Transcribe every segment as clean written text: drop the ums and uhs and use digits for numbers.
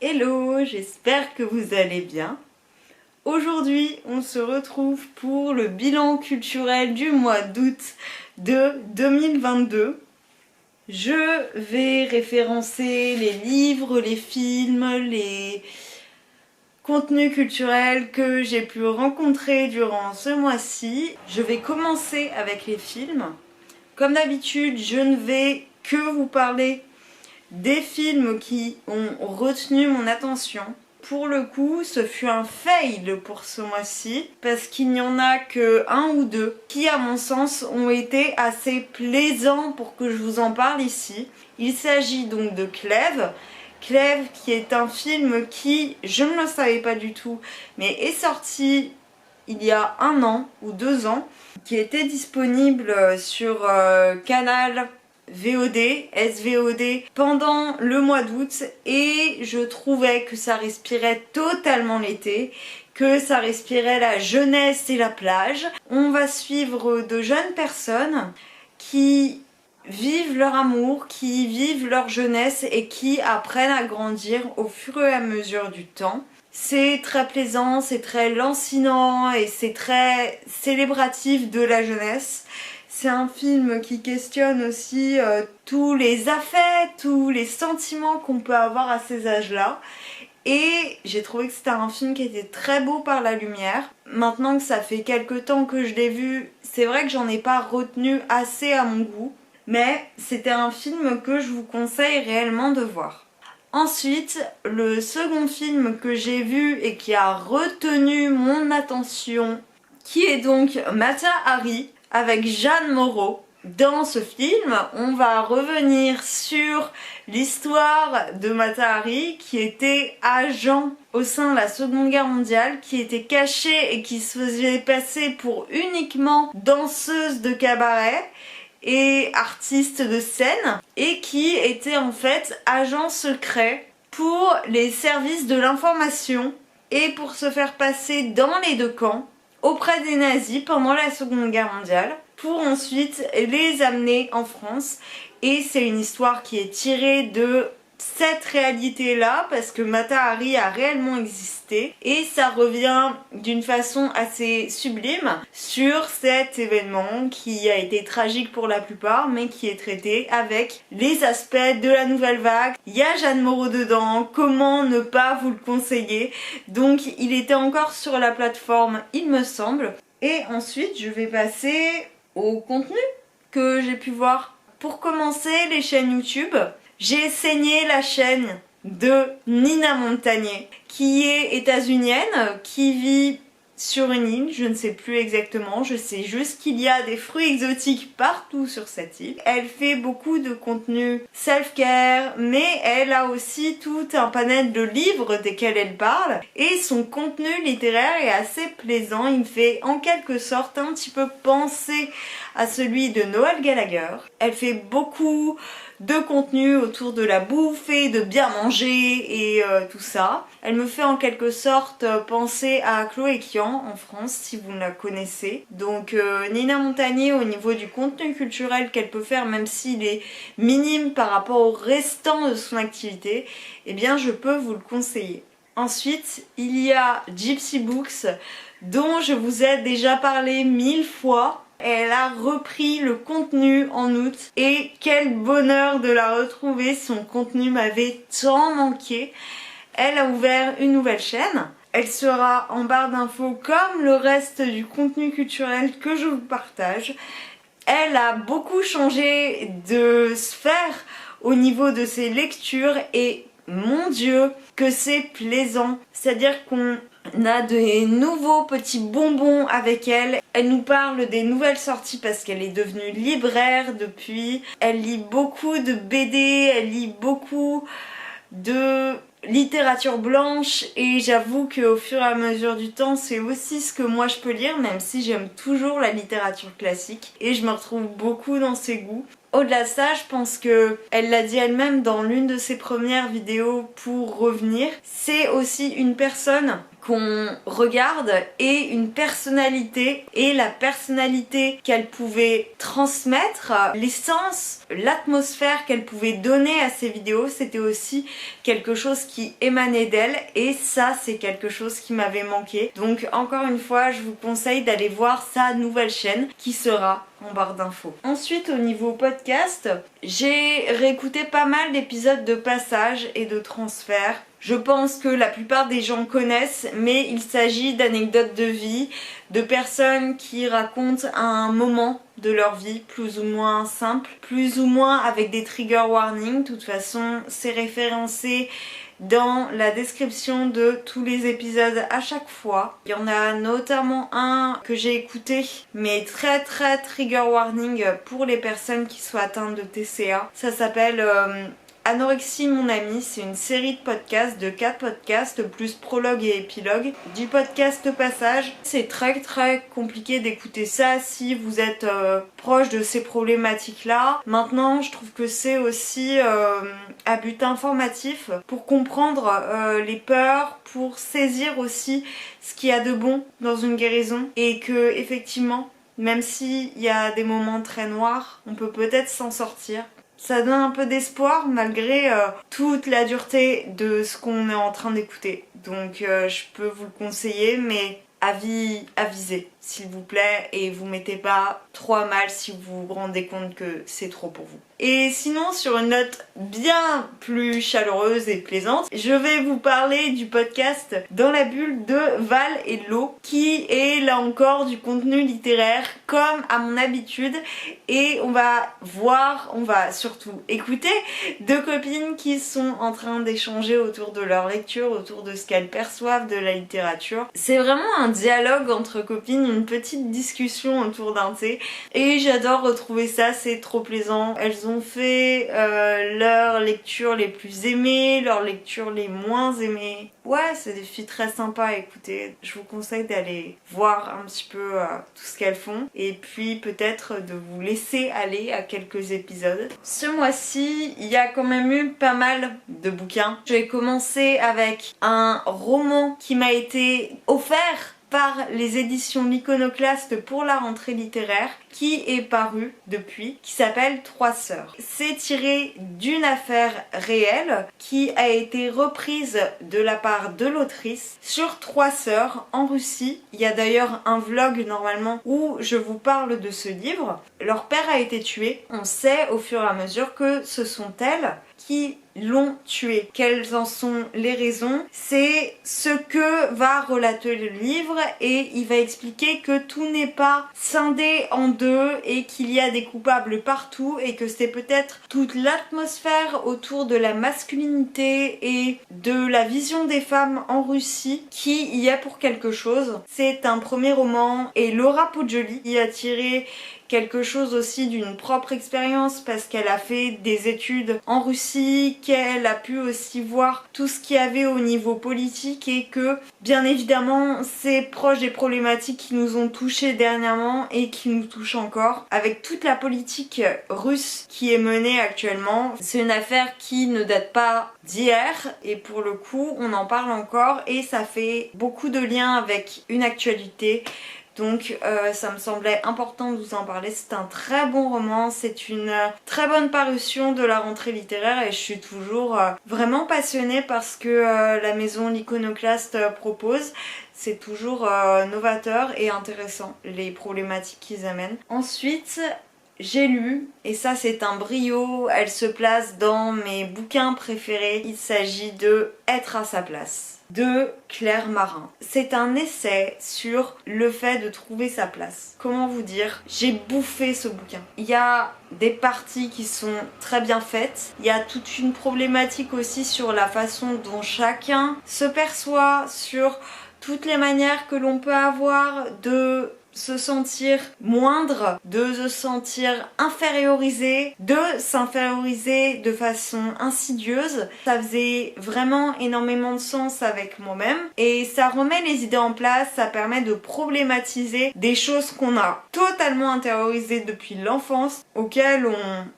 Hello, j'espère que vous allez bien. Aujourd'hui, on se retrouve pour le bilan culturel du mois d'août de 2022. Je vais référencer les livres, les films, les contenus culturels que j'ai pu rencontrer durant ce mois-ci. Je vais commencer avec les films. Comme d'habitude, je ne vais que vous parler des films qui ont retenu mon attention. Pour le coup, ce fut un fail pour ce mois-ci, parce qu'il n'y en a que un ou deux qui, à mon sens, ont été assez plaisants pour que je vous en parle ici. Il s'agit donc de Clèves. Clèves qui est un film qui, je ne le savais pas du tout, mais est sorti il y a 1 an ou 2 ans, qui était disponible sur Canal VOD, SVOD pendant le mois d'août, et je trouvais que ça respirait totalement l'été, que ça respirait la jeunesse et la plage. On va suivre de jeunes personnes qui vivent leur amour, qui vivent leur jeunesse et qui apprennent à grandir au fur et à mesure du temps. C'est très plaisant, c'est très lancinant et c'est très célébratif de la jeunesse. C'est un film qui questionne aussi tous les affects, tous les sentiments qu'on peut avoir à ces âges-là. Et j'ai trouvé que c'était un film qui était très beau par la lumière. Maintenant que ça fait quelques temps que je l'ai vu, c'est vrai que j'en ai pas retenu assez à mon goût. Mais c'était un film que je vous conseille réellement de voir. Ensuite, le second film que j'ai vu et qui a retenu mon attention, qui est donc Mata Hari avec Jeanne Moreau. Dans ce film, on va revenir sur l'histoire de Mata Hari qui était agent au sein de la Seconde Guerre mondiale, qui était cachée et qui se faisait passer pour uniquement danseuse de cabaret et artiste de scène, et qui était en fait agent secret pour les services de l'information et pour se faire passer dans les deux camps auprès des nazis pendant la Seconde Guerre mondiale pour ensuite les amener en France. Et c'est une histoire qui est tirée de cette réalité-là, parce que Mata Hari a réellement existé, et ça revient d'une façon assez sublime sur cet événement qui a été tragique pour la plupart, mais qui est traité avec les aspects de la nouvelle vague. Il y a Jeanne Moreau dedans, comment ne pas vous le conseiller? Donc il était encore sur la plateforme, il me semble. Et ensuite je vais passer au contenu que j'ai pu voir. Pour commencer, les chaînes YouTube. J'ai saigné la chaîne de Nina Montagnier, qui est états-unienne, qui vit sur une île, je ne sais plus exactement, je sais juste qu'il y a des fruits exotiques partout sur cette île. Elle fait beaucoup de contenu self-care, mais elle a aussi tout un panel de livres desquels elle parle, et son contenu littéraire est assez plaisant. Il me fait en quelque sorte un petit peu penser à celui de Noël Gallagher. Elle fait beaucoup de contenu autour de la bouffe et de bien manger et tout ça. Elle me fait en quelque sorte penser à Chloé Kian en France, si vous la connaissez. Donc Nina Montagnier, au niveau du contenu culturel qu'elle peut faire, même s'il est minime par rapport au restant de son activité, eh bien je peux vous le conseiller. Ensuite, il y a Gypsy Books, dont je vous ai déjà parlé 1000 fois. Elle a repris le contenu en août et quel bonheur de la retrouver, son contenu m'avait tant manqué. Elle a ouvert une nouvelle chaîne, elle sera en barre d'infos comme le reste du contenu culturel que je vous partage. Elle a beaucoup changé de sphère au niveau de ses lectures et mon Dieu que c'est plaisant, c'est-à-dire qu'on a des nouveaux petits bonbons avec elle. Elle nous parle des nouvelles sorties parce qu'elle est devenue libraire depuis. Elle lit beaucoup de BD, elle lit beaucoup de littérature blanche, et j'avoue qu'au fur et à mesure du temps c'est aussi ce que moi je peux lire, même si j'aime toujours la littérature classique et je me retrouve beaucoup dans ses goûts. Au-delà de ça, je pense que elle l'a dit elle-même dans l'une de ses premières vidéos pour revenir, c'est aussi une personne qu'on regarde ait une personnalité, et la personnalité qu'elle pouvait transmettre, l'essence, l'atmosphère qu'elle pouvait donner à ses vidéos, c'était aussi quelque chose qui émanait d'elle, et ça c'est quelque chose qui m'avait manqué. Donc encore une fois, je vous conseille d'aller voir sa nouvelle chaîne qui sera en barre d'infos. Ensuite, au niveau podcast, j'ai réécouté pas mal d'épisodes de passage et de transfert. Je pense que la plupart des gens connaissent, mais il s'agit d'anecdotes de vie, de personnes qui racontent un moment de leur vie plus ou moins simple, plus ou moins avec des trigger warnings. De toute façon, c'est référencé dans la description de tous les épisodes à chaque fois. Il y en a notamment un que j'ai écouté, mais très trigger warning pour les personnes qui sont atteintes de TCA. Ça s'appelle Anorexie mon ami, c'est une série de podcasts, de 4 podcasts, plus prologue et épilogue, du podcast Passage. C'est très compliqué d'écouter ça si vous êtes proche de ces problématiques-là. Maintenant, je trouve que c'est aussi à but informatif pour comprendre les peurs, pour saisir aussi ce qu'il y a de bon dans une guérison, et que effectivement, même s'il y a des moments très noirs, on peut peut-être s'en sortir. Ça donne un peu d'espoir malgré toute la dureté de ce qu'on est en train d'écouter. Donc je peux vous le conseiller, mais avisez s'il vous plaît, et vous mettez pas trop à mal si vous vous rendez compte que c'est trop pour vous. Et sinon, sur une note bien plus chaleureuse et plaisante, je vais vous parler du podcast Dans la bulle de Val et Lo, qui est là encore du contenu littéraire comme à mon habitude, et on va surtout écouter deux copines qui sont en train d'échanger autour de leur lecture, autour de ce qu'elles perçoivent de la littérature. C'est vraiment un dialogue entre copines, une petite discussion autour d'un thé, et j'adore retrouver ça, c'est trop plaisant. Elles ont fait leurs lectures les plus aimées, leurs lectures les moins aimées. Ouais, c'est des filles très sympas à écouter. Je vous conseille d'aller voir un petit peu tout ce qu'elles font, et puis peut-être de vous laisser aller à quelques épisodes. Ce mois-ci, il y a quand même eu pas mal de bouquins. Je vais commencer avec un roman qui m'a été offert par les éditions L'Iconoclaste pour la rentrée littéraire, qui est paru depuis, qui s'appelle Trois sœurs. C'est tiré d'une affaire réelle qui a été reprise de la part de l'autrice sur trois sœurs en Russie. Il y a d'ailleurs un vlog normalement où je vous parle de ce livre. Leur père a été tué. On sait au fur et à mesure que ce sont elles qui l'ont tué. Quelles en sont les raisons? C'est ce que va relater le livre, et il va expliquer que tout n'est pas scindé en deux et qu'il y a des coupables partout, et que c'est peut-être toute l'atmosphère autour de la masculinité et de la vision des femmes en Russie qui y est pour quelque chose. C'est un premier roman, et Laura Poggioli y a tiré quelque chose aussi d'une propre expérience, parce qu'elle a fait des études en Russie, qu'elle a pu aussi voir tout ce qu'il y avait au niveau politique, et que bien évidemment c'est proche des problématiques qui nous ont touchés dernièrement et qui nous touchent encore avec toute la politique russe qui est menée actuellement. C'est une affaire qui ne date pas d'hier, et pour le coup on en parle encore, et ça fait beaucoup de liens avec une actualité. Donc ça me semblait important de vous en parler. C'est un très bon roman, c'est une très bonne parution de la rentrée littéraire, et je suis toujours vraiment passionnée par ce que la maison L'Iconoclaste propose. C'est toujours novateur et intéressant, les problématiques qu'ils amènent. Ensuite, j'ai lu, et ça c'est un brio, elle se place dans mes bouquins préférés. Il s'agit de Être à sa place de Claire Marin. C'est un essai sur le fait de trouver sa place. Comment vous dire? J'ai bouffé ce bouquin. Il y a des parties qui sont très bien faites. Il y a toute une problématique aussi sur la façon dont chacun se perçoit, sur toutes les manières que l'on peut avoir de se sentir moindre, de se sentir infériorisé, de s'inférioriser de façon insidieuse. Ça faisait vraiment énormément de sens avec moi-même et ça remet les idées en place, ça permet de problématiser des choses qu'on a totalement intériorisées depuis l'enfance, auxquelles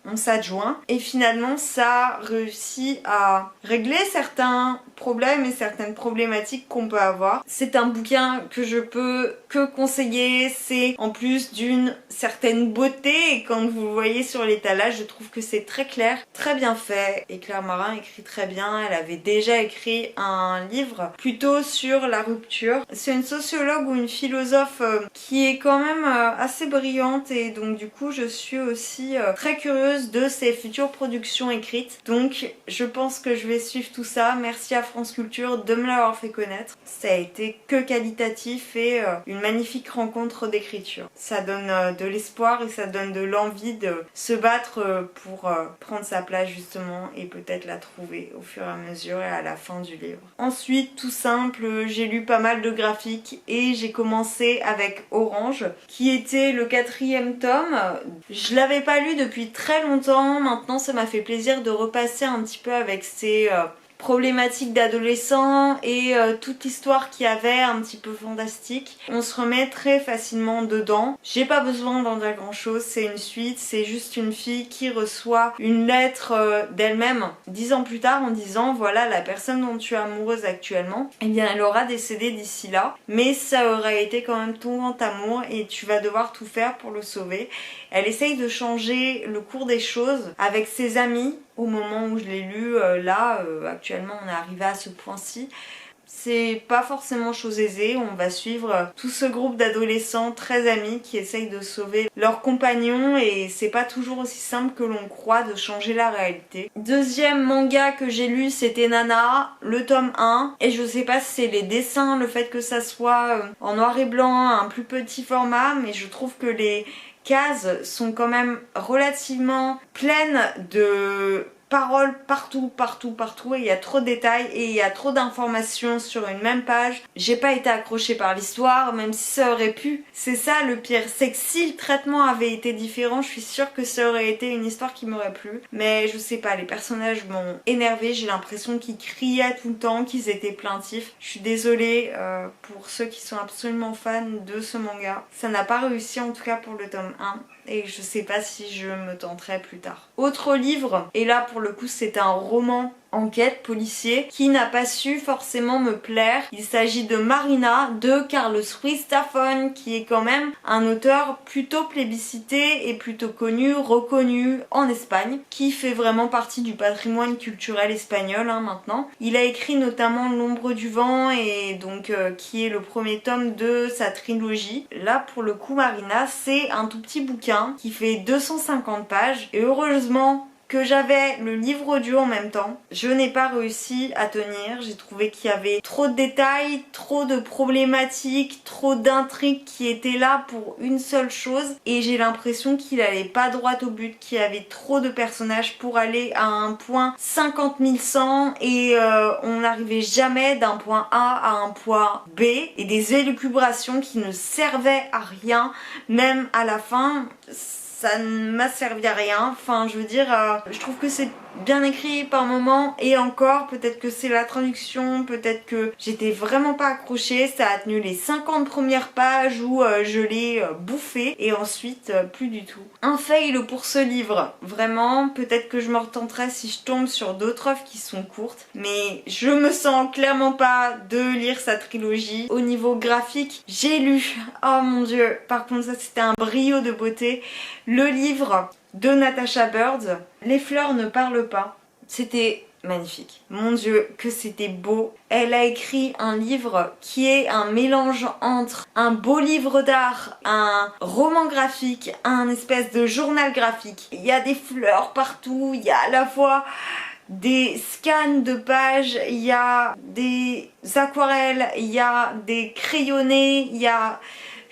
on s'adjoint et finalement ça réussit à régler certains problèmes et certaines problématiques qu'on peut avoir. C'est un bouquin que je peux que conseiller, c'est en plus d'une certaine beauté et quand vous le voyez sur l'étalage, je trouve que c'est très clair, très bien fait et Claire Marin écrit très bien. Elle avait déjà écrit un livre plutôt sur la rupture. C'est une sociologue ou une philosophe qui est quand même assez brillante et donc du coup je suis aussi très curieuse de ses futures productions écrites. Donc je pense que je vais suivre tout ça. Merci à France Culture de me l'avoir fait connaître. Ça a été que qualitatif et une magnifique rencontre d'écriture. Ça donne de l'espoir et ça donne de l'envie de se battre pour prendre sa place justement et peut-être la trouver au fur et à mesure et à la fin du livre. Ensuite, tout simple, j'ai lu pas mal de graphiques et j'ai commencé avec Orange qui était le 4e tome. Je l'avais pas lu depuis très longtemps, maintenant ça m'a fait plaisir de repasser un petit peu avec ces problématiques d'adolescents et toute l'histoire qu'il y avait un petit peu fantastique. On se remet très facilement dedans. J'ai pas besoin d'en dire grand chose, c'est une suite, c'est juste une fille qui reçoit une lettre d'elle-même 10 ans plus tard en disant voilà la personne dont tu es amoureuse actuellement, eh bien elle aura décédé d'ici là, mais ça aurait été quand même ton grand amour et tu vas devoir tout faire pour le sauver. Elle essaye de changer le cours des choses avec ses amis. Au moment où je l'ai lu, actuellement on est arrivé à ce point-ci. C'est pas forcément chose aisée, on va suivre tout ce groupe d'adolescents très amis qui essayent de sauver leurs compagnons et c'est pas toujours aussi simple que l'on croit de changer la réalité. Deuxième manga que j'ai lu c'était Nana, le tome 1 et je sais pas si c'est les dessins, le fait que ça soit en noir et blanc, un plus petit format, mais je trouve que les cases sont quand même relativement pleines de paroles partout et il y a trop de détails et il y a trop d'informations sur une même page. J'ai pas été accrochée par l'histoire même si ça aurait pu. C'est ça le pire, c'est que si le traitement avait été différent, je suis sûre que ça aurait été une histoire qui m'aurait plu. Mais je sais pas, les personnages m'ont énervée, j'ai l'impression qu'ils criaient tout le temps, qu'ils étaient plaintifs. Je suis désolée pour ceux qui sont absolument fans de ce manga. Ça n'a pas réussi en tout cas pour le tome 1. Et je sais pas si je me tenterai plus tard. Autre livre, et là pour le coup c'est un roman enquête policier qui n'a pas su forcément me plaire. Il s'agit de Marina de Carlos Ruiz Zafón qui est quand même un auteur plutôt plébiscité et plutôt connu, reconnu en Espagne, qui fait vraiment partie du patrimoine culturel espagnol maintenant. Il a écrit notamment L'ombre du vent et donc qui est le premier tome de sa trilogie. Là pour le coup Marina c'est un tout petit bouquin qui fait 250 pages et heureusement que j'avais le livre audio en même temps. Je n'ai pas réussi à tenir, j'ai trouvé qu'il y avait trop de détails, trop de problématiques, trop d'intrigues qui étaient là pour une seule chose et j'ai l'impression qu'il allait pas droit au but, qu'il y avait trop de personnages pour aller à un point 50 100 et on n'arrivait jamais d'un point A à un point B et des élucubrations qui ne servaient à rien, même à la fin. Ça ne m'a servi à rien, enfin je veux dire, je trouve que c'est bien écrit par moments et encore peut-être que c'est la traduction, peut-être que j'étais vraiment pas accrochée, ça a tenu les 50 premières pages où je l'ai bouffé et ensuite plus du tout. Un fail pour ce livre, vraiment, peut-être que je me retenterai si je tombe sur d'autres œuvres qui sont courtes, mais je me sens clairement pas de lire sa trilogie. Au niveau graphique, j'ai lu, oh mon dieu, par contre ça c'était un brio de beauté, le livre de Natasha Bird, Les fleurs ne parlent pas. C'était magnifique. Mon dieu, que c'était beau. Elle a écrit un livre qui est un mélange entre un beau livre d'art, un roman graphique, un espèce de journal graphique. Il y a des fleurs partout, il y a à la fois des scans de pages, il y a des aquarelles, il y a des crayonnés, il y a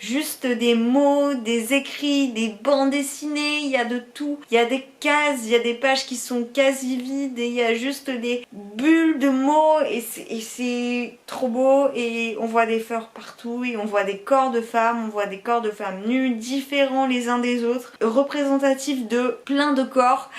juste des mots, des écrits, des bandes dessinées, il y a de tout. Il y a des cases, il y a des pages qui sont quasi vides et il y a juste des bulles de mots et c'est trop beau et on voit des fleurs partout et on voit des corps de femmes, on voit des corps de femmes nus, différents les uns des autres, représentatifs de plein de corps.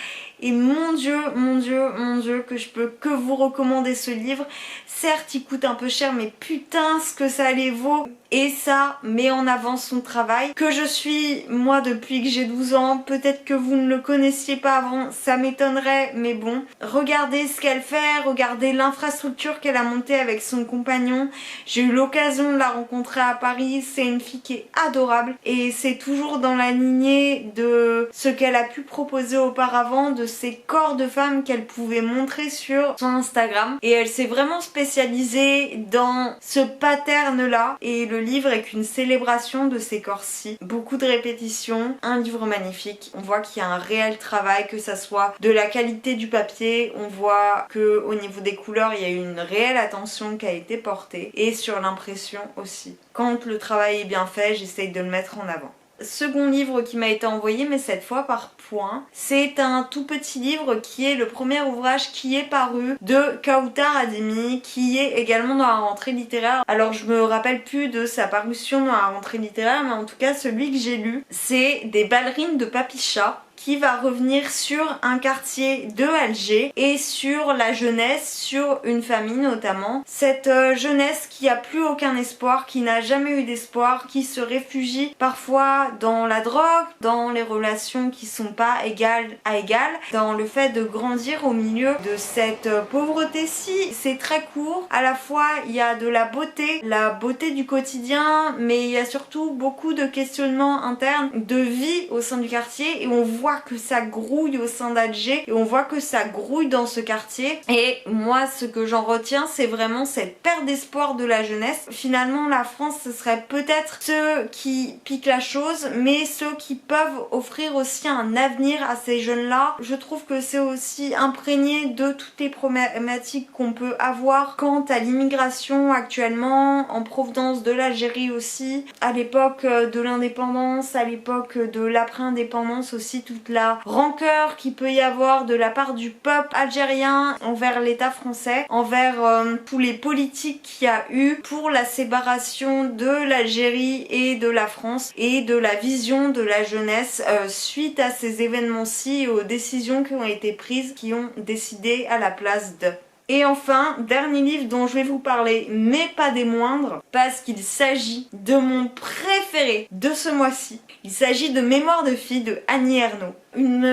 Et mon Dieu, mon Dieu, mon Dieu, que je peux que vous recommander ce livre. Certes, il coûte un peu cher, mais putain, ce que ça les vaut. Et ça met en avant son travail, que je suis, moi, depuis que j'ai 12 ans. Peut-être que vous ne le connaissiez pas avant, ça m'étonnerait, mais bon. Regardez ce qu'elle fait, regardez l'infrastructure qu'elle a montée avec son compagnon. J'ai eu l'occasion de la rencontrer à Paris, c'est une fille qui est adorable. Et c'est toujours dans la lignée de ce qu'elle a pu proposer auparavant, de ces corps de femmes qu'elle pouvait montrer sur son Instagram. Et elle s'est vraiment spécialisée dans ce pattern-là. Et le livre est qu'une célébration de ces corps-ci. Beaucoup de répétitions, un livre magnifique. On voit qu'il y a un réel travail, que ça soit de la qualité du papier, on voit que au niveau des couleurs, il y a eu une réelle attention qui a été portée. Et sur l'impression aussi. Quand le travail est bien fait, j'essaye de le mettre en avant. Second livre qui m'a été envoyé, mais cette fois par points. C'est un tout petit livre qui est le premier ouvrage qui est paru de Kautar Ademi, qui est également dans la rentrée littéraire. Alors je me rappelle plus de sa parution dans la rentrée littéraire, mais en tout cas celui que j'ai lu, c'est Des ballerines de Papicha, qui va revenir sur un quartier de Alger et sur la jeunesse, sur une famille notamment. Cette jeunesse qui a plus aucun espoir, qui n'a jamais eu d'espoir, qui se réfugie parfois dans la drogue, dans les relations qui sont pas égales à égales, dans le fait de grandir au milieu de cette pauvreté-ci. C'est très court, à la fois il y a de la beauté du quotidien, mais il y a surtout beaucoup de questionnements internes, de vie au sein du quartier et on voit que ça grouille au sein d'Alger et on voit que ça grouille dans ce quartier. Et moi ce que j'en retiens, c'est vraiment cette perte d'espoir de la jeunesse. Finalement la France, ce serait peut-être ceux qui piquent la chose, mais ceux qui peuvent offrir aussi un avenir à ces jeunes là. Je trouve que c'est aussi imprégné de toutes les problématiques qu'on peut avoir quant à l'immigration actuellement, en provenance de l'Algérie aussi, à l'époque de l'indépendance, à l'époque de l'après-indépendance aussi, toute la rancœur qu'il peut y avoir de la part du peuple algérien envers l'État français, envers tous les politiques qu'il y a eu pour la séparation de l'Algérie et de la France et de la vision de la jeunesse suite à ces événements-ci et aux décisions qui ont été prises, qui ont décidé à la place de. Et enfin, dernier livre dont je vais vous parler, mais pas des moindres, parce qu'il s'agit de mon préféré de ce mois-ci. Il s'agit de Mémoires de fille de Annie Ernaux. Une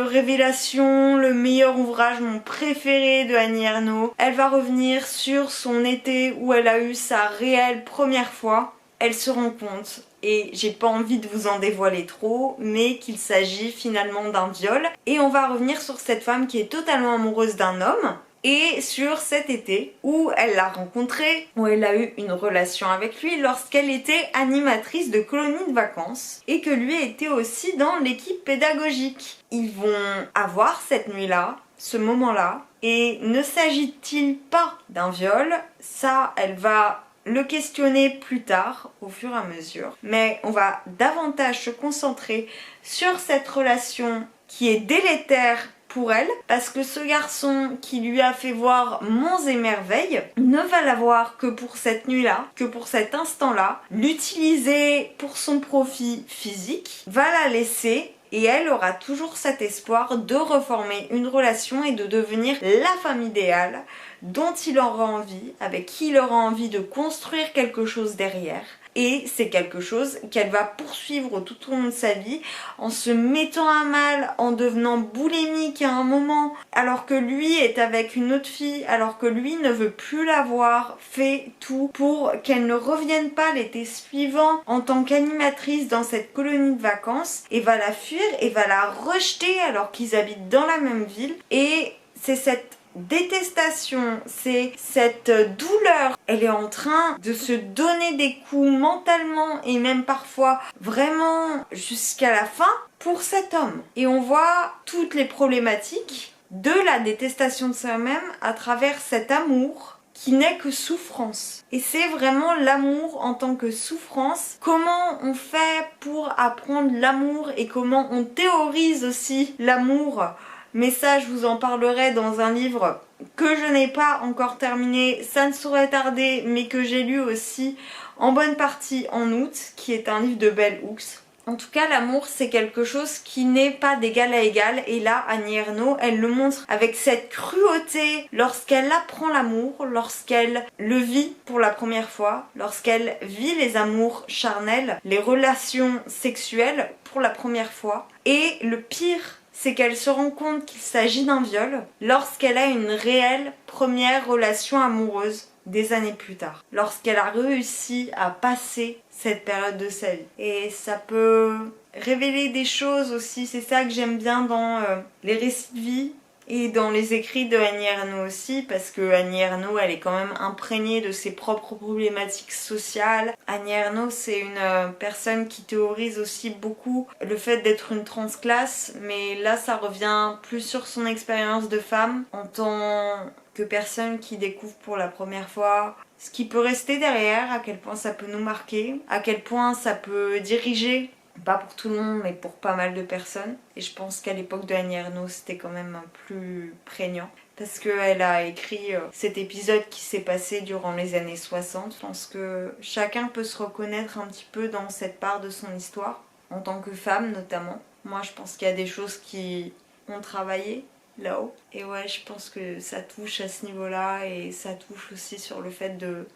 révélation, le meilleur ouvrage, mon préféré de Annie Ernaux. Elle va revenir sur son été où elle a eu sa réelle première fois. Elle se rend compte, et j'ai pas envie de vous en dévoiler trop, mais qu'il s'agit finalement d'un viol. Et on va revenir sur cette femme qui est totalement amoureuse d'un homme. Et sur cet été où elle l'a rencontré, où elle a eu une relation avec lui lorsqu'elle était animatrice de colonies de vacances et que lui était aussi dans l'équipe pédagogique. Ils vont avoir cette nuit-là, ce moment-là, et ne s'agit-il pas d'un viol? Ça, elle va le questionner plus tard, au fur et à mesure. Mais on va davantage se concentrer sur cette relation qui est délétère pour elle, parce que ce garçon qui lui a fait voir monts et merveilles ne va la voir que pour cette nuit-là, que pour cet instant-là, l'utiliser pour son profit physique, va la laisser. Et elle aura toujours cet espoir de reformer une relation et de devenir la femme idéale dont il aura envie, avec qui il aura envie de construire quelque chose derrière. Et c'est quelque chose qu'elle va poursuivre tout au long de sa vie en se mettant à mal, en devenant boulimique à un moment, alors que lui est avec une autre fille, alors que lui ne veut plus la voir, fait tout pour qu'elle ne revienne pas l'été suivant en tant qu'animatrice dans cette colonie de vacances et va la fuir et va la rejeter alors qu'ils habitent dans la même ville. Et c'est cette détestation, c'est cette douleur. Elle est en train de se donner des coups mentalement et même parfois vraiment jusqu'à la fin pour cet homme. Et on voit toutes les problématiques de la détestation de soi-même à travers cet amour qui n'est que souffrance. Et c'est vraiment l'amour en tant que souffrance. Comment on fait pour apprendre l'amour et comment on théorise aussi l'amour. Mais ça, je vous en parlerai dans un livre que je n'ai pas encore terminé, ça ne saurait tarder, mais que j'ai lu aussi en bonne partie en août, qui est un livre de Bell Hooks. En tout cas, l'amour, c'est quelque chose qui n'est pas d'égal à égal. Et là, Annie Ernaux, elle le montre avec cette cruauté lorsqu'elle apprend l'amour, lorsqu'elle le vit pour la première fois, lorsqu'elle vit les amours charnels, les relations sexuelles pour la première fois. Et le pire, c'est qu'elle se rend compte qu'il s'agit d'un viol lorsqu'elle a une réelle première relation amoureuse des années plus tard, lorsqu'elle a réussi à passer cette période de sa vie. Et ça peut révéler des choses aussi, c'est ça que j'aime bien dans les récits de vie et dans les écrits de Annie Ernaux aussi, parce que Annie Ernaux, elle est quand même imprégnée de ses propres problématiques sociales. Annie Ernaux, c'est une personne qui théorise aussi beaucoup le fait d'être une transclasse, mais là ça revient plus sur son expérience de femme en tant que personne qui découvre pour la première fois ce qui peut rester derrière, à quel point ça peut nous marquer, à quel point ça peut diriger, pas pour tout le monde mais pour pas mal de personnes. Et je pense qu'à l'époque de Annie Ernaux c'était quand même plus prégnant parce qu'elle a écrit cet épisode qui s'est passé durant les années 60. Je pense que chacun peut se reconnaître un petit peu dans cette part de son histoire, en tant que femme notamment. Moi je pense qu'il y a des choses qui ont travaillé là-haut. Et ouais, je pense que ça touche à ce niveau-là et ça touche aussi sur le fait de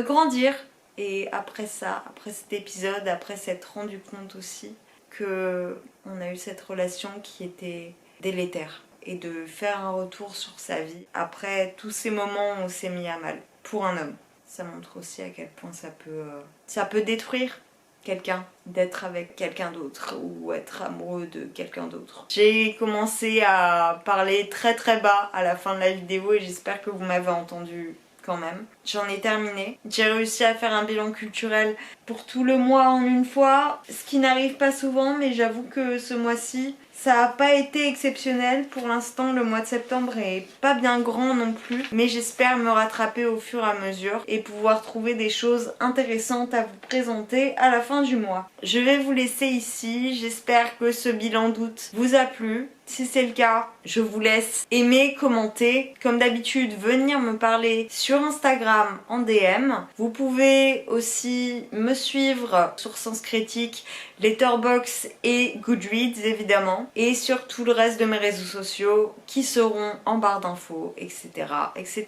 grandir. Et après ça, après cet épisode, après s'être rendu compte aussi que on a eu cette relation qui était délétère et de faire un retour sur sa vie après tous ces moments où on s'est mis à mal pour un homme. Ça montre aussi à quel point ça peut détruire quelqu'un, d'être avec quelqu'un d'autre ou être amoureux de quelqu'un d'autre. J'ai commencé à parler très très bas à la fin de la vidéo et j'espère que vous m'avez entendu quand même. J'en ai terminé. J'ai réussi à faire un bilan culturel pour tout le mois en une fois, ce qui n'arrive pas souvent, mais j'avoue que ce mois-ci, ça n'a pas été exceptionnel. Pour l'instant, le mois de septembre est pas bien grand non plus, mais j'espère me rattraper au fur et à mesure et pouvoir trouver des choses intéressantes à vous présenter à la fin du mois. Je vais vous laisser ici. J'espère que ce bilan d'août vous a plu. Si c'est le cas, je vous laisse aimer, commenter. Comme d'habitude, venir me parler sur Instagram en DM. Vous pouvez aussi me suivre sur Sens Critique, Letterboxd et Goodreads évidemment. Et sur tout le reste de mes réseaux sociaux qui seront en barre d'infos, etc. etc.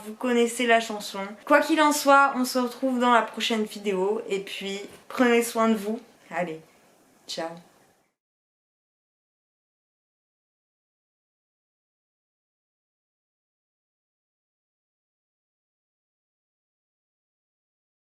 Vous connaissez la chanson. Quoi qu'il en soit, on se retrouve dans la prochaine vidéo. Et puis, prenez soin de vous. Allez, ciao.